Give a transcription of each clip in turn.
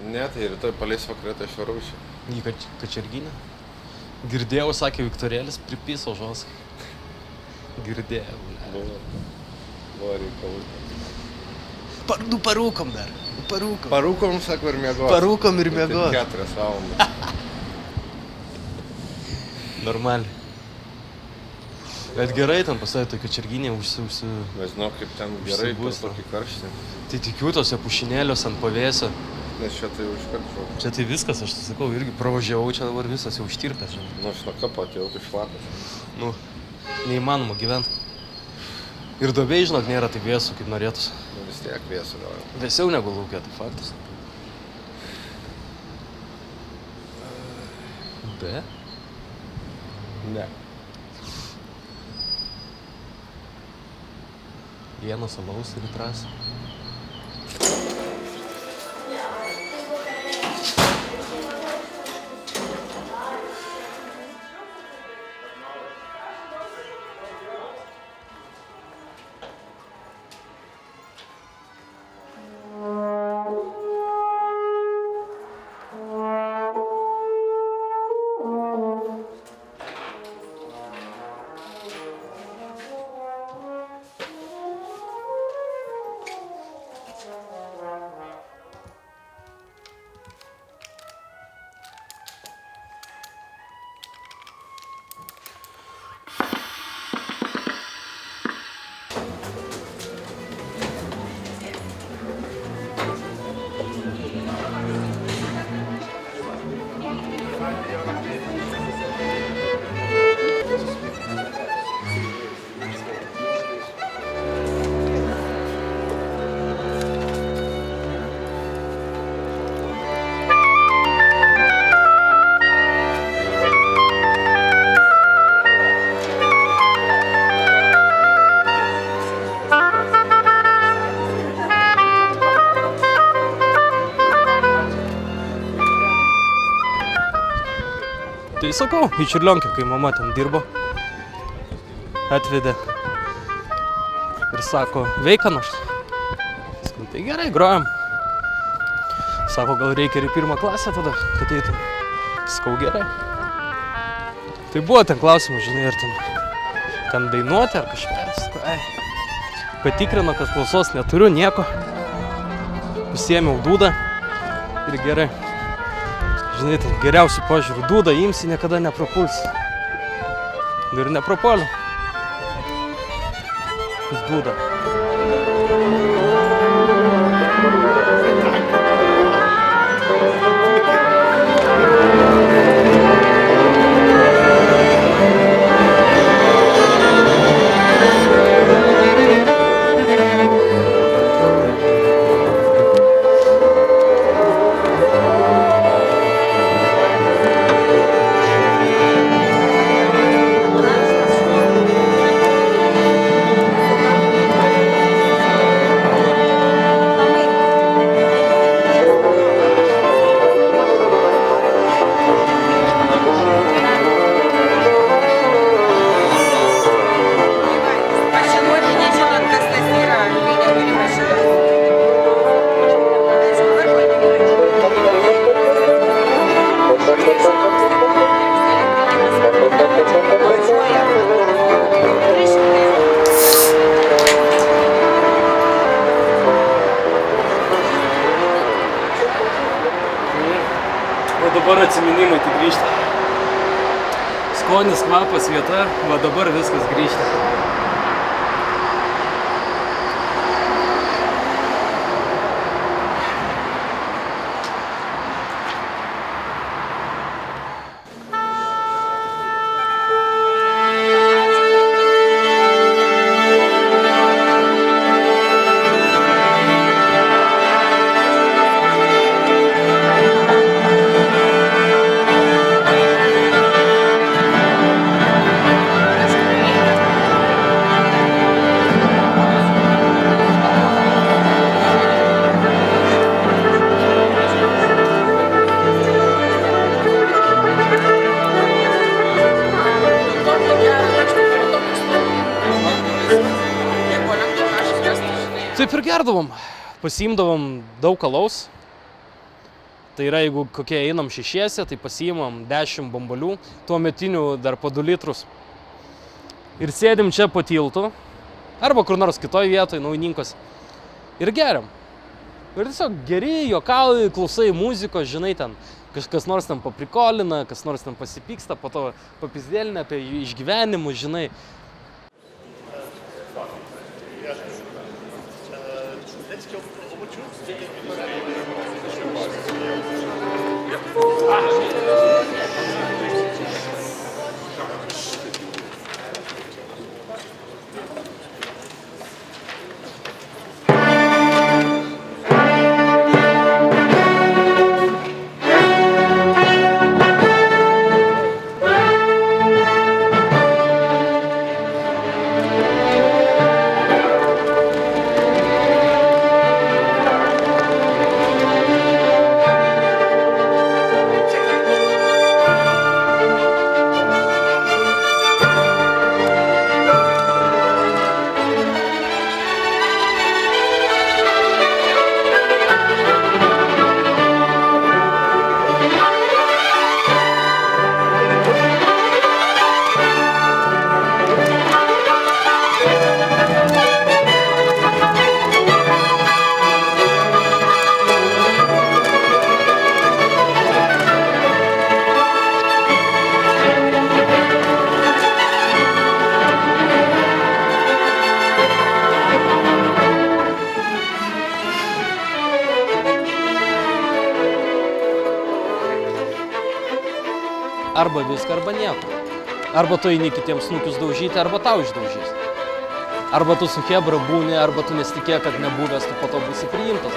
Ne, tai rytoj paleis vakarė, tai aš varau čia. Į Kačerginę. Girdėjau, sakė Viktorėlis, pripiso žos. Girdėjau. Buvo reikalų. Parūkom dar. Parūkom, sako, ir mėgos. Parūkom ir mėgos. 4 valandas. Normaliai. Bet gerai ten pasai tokia Kačerginė užsi... Nežinau, kaip ten gerai, per tokį karštį. Tai tikiu tose pušinėliuose ant pavėsio. Nes čia tai užkarčiau. Čia tai viskas, aš sakau, irgi pravažiavau, čia dabar visas jau užtirpęs, žinai. Nu, aš nuo kapo atėjau, tai šlapas. Nu, neįmanoma gyventi. Ir duobėj, žinok, nėra taip vėsų, kaip norėtųsi. Nu, vis tiek vėsų gal. Vėsiau negu laukia, tai faktas. Be? Ne. Vienas alaus ir į trasą. Tai sakau, į Čiurlionkę, kai mama ten dirbo, atvedė ir sako, veika nors. Sakau, tai gerai, grojam. Sako, gal reikia ir į 1 klasę tada, kad eitum. Sakau, gerai. Tai buvo ten klausimų, žinai, ar ten dainuoti ar kažką. Sakau, patikrino, kad klausos neturiu, nieko. Pasiėmiau dūdą ir gerai. Žinai, ten geriausių požiūrių dūdą imsi, niekada neprapulsi. Ir neprapuoliu. Dūdą. Dabar atsiminimai tik grįžta. Skonis, kvapas, vieta, va dabar viskas grįžta. Taip ir gerdavom, pasiimdavom daug alaus, Tai yra, jeigu kokie einam šešiese, tai pasiimam 10 bombalių, tuo metinių dar po 2 litrus. Ir sėdim čia po tiltu, arba kur nors kitoj vietoj, Naujininkuose. Ir geriam. Ir tiesiog geri, juokauji, klausai muzikos, žinai, ten kas nors ten paprikolina, kas nors ten pasipyksta, po to papizdėlina apie išgyvenimus, žinai. Arba viską, arba nieko. Arba tu eini kitiems snukius daužyti, arba tau išdaužys. Arba tu su chebra būni, arba tu nesitikė, kad nebuvęs, tu po to būsi priimtas.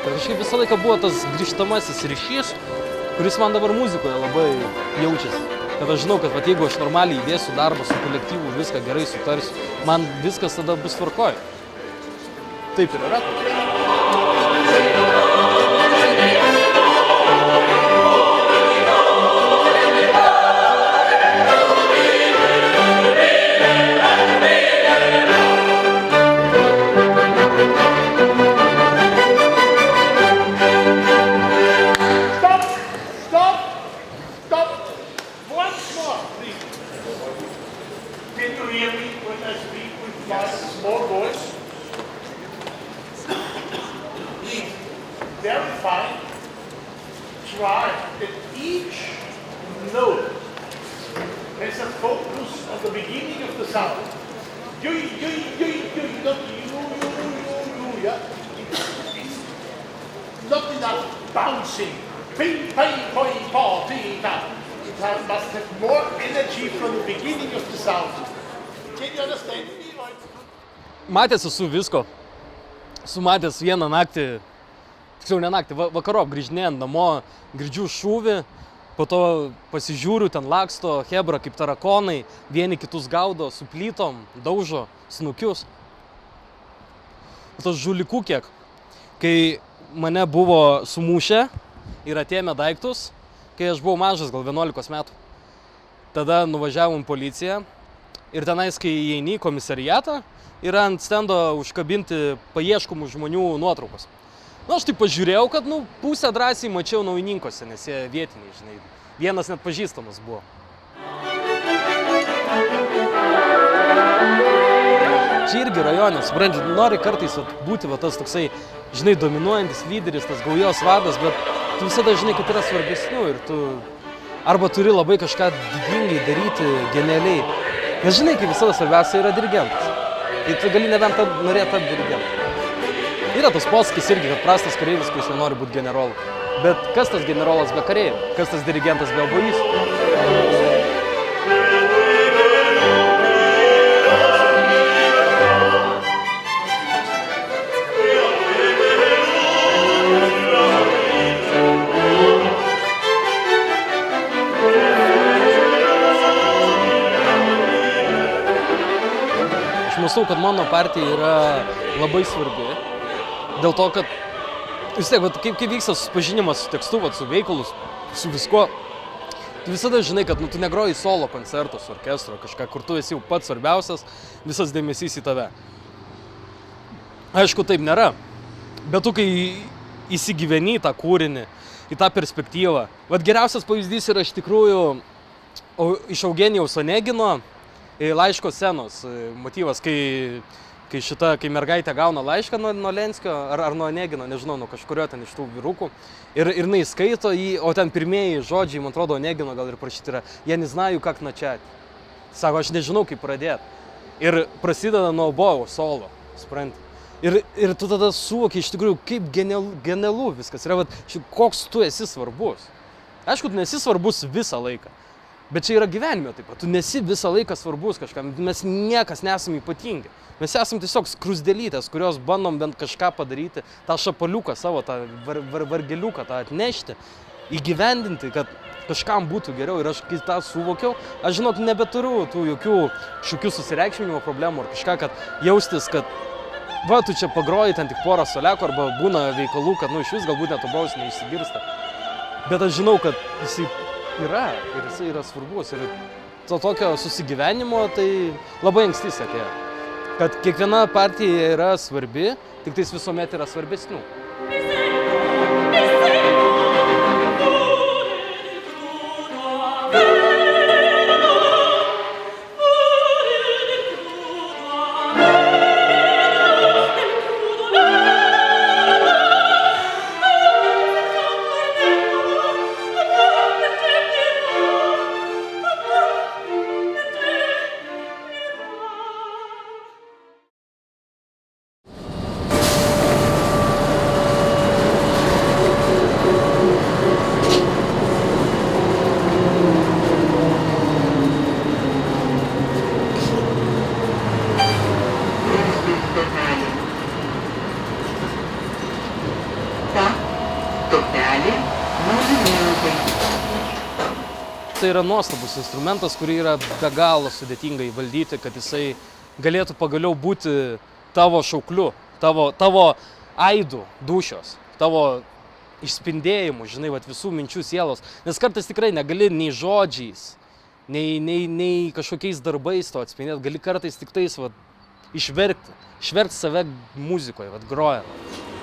Tai kažkaip visą laiką buvo tas grįžtamasis ryšys, kuris man dabar muzikoje labai jaučiasi. Kad aš žinau, kad jeigu aš normaliai įdėsiu darbą su kolektyvu, viską gerai sutarsiu, man viskas tada bus tvarkoj. Taip ir yra. Try that each note has a focus on the beginning of the sound. You, not you, yeah? It's not enough bouncing. Ping, ping, ping, paw, ping, ping. It must have more energy from the beginning of the sound. Can you understand me? Matęs esu visko. Esu matęs vieną naktį, tiksliau ne naktį, vakarop grįžinėjant namo, girdžiu šūvį, po to pasižiūriu, ten laksto chebra kaip tarakonai, vieni kitus gaudo su plytom, daužo snukius. Tos žulikų kiek, kai mane buvo sumušę ir atėmė daiktus, kai aš buvau mažas, gal 11 metų. Tada nuvažiavom į policiją ir tenais, kai įeini į komisariatą, yra ant stendo užkabinti paieškomų žmonių nuotraukos. Aš taip pažiūrėjau, kad pusę drąsiai mačiau Naujininkuose, nes jie vietiniai, žinai. Vienas net pažįstamas buvo. Čia irgi rajone, supranti, nori kartais būti tas toksai, žinai, dominuojantis lyderis, tas gaujos vadas, bet tu visada žinai, kad yra svarbesnių ir tu arba turi labai kažką didingai daryti, genialiai. Nes žinai, kaip visada svarbiausia yra dirigentas. Ir tu gali nebent norėti tapti dirigentu. Yra tas posakis irgi, kad prastas kareivis, kuris nenori būti generolu. Bet kas tas generolas be kareivių? Kas tas dirigentas be obojistų? Aš mąstau, kad mano partija yra labai svarbi. Dėl to, kad vis tiek, kaip vyksta susipažinimas su tekstu, su veikalu, su visko, tu visada žinai, kad tu negroji solo koncerto su orkestro, kažką, kur tu esi jau pats svarbiausias, visas dėmesys į tave. Aišku, taip nėra, bet tu, kai įsigyveni į tą kūrinį, į tą perspektyvą. Vat geriausias pavyzdys yra iš tikrųjų iš Eugenijaus Onegino laiško scenos motyvas, kai mergaitė gauna laišką nuo Lenskio ar nuo Onegino, nežinau, nuo kažkurio ten iš tų vyrukų. Ir jinai skaito jį, o ten pirmieji žodžiai, man atrodo, Onegino gal ir prašyti yra, я не знаю, как начать. Sako, aš nežinau, kaip pradėti. Ir prasideda nuo obojaus solo, supranti. Ir tu tada suvoki iš tikrųjų, kaip genialu viskas yra, koks tu esi svarbus. Aišku, tu nesi svarbus visą laiką, bet čia yra gyvenime taip pat. Tu nesi visą laiką svarbus kažkam, mes niekas nesame ypatingi. Mes esame tiesiog skrusdelytės, kurios bandom bent kažką padaryti, tą šapaliuką savo, tą vargeliuką, tą atnešti, įgyvendinti, kad kažkam būtų geriau. Ir aš kai tą suvokiau, aš žinok, nebeturiu tų jokių šokių susireikšminimo problemų ar kažką, kad jaustis, kad va, tu čia pagroji ten tik porą solekų arba būna veikalų, kad iš vis galbūt net obojaus neišsigirsta. Bet aš žinau, kad jisai yra ir jisai yra svarbus. Ir to tokio susigyvenimo tai labai anksti atėjo. Kad kiekviena partija yra svarbi, tik tais visuomet yra svarbesnių. Tai yra nuostabus instrumentas, kurį yra be galo sudėtinga įvaldyti, kad jisai galėtų pagaliau būti tavo šaukliu, tavo aidų dūšios, tavo išspindėjimu, žinai, visų minčių sielos. Nes kartais tikrai negali nei žodžiais, nei kažkokiais darbais to atspindėti, gali kartais tik tais išverkti save muzikoje, grojant.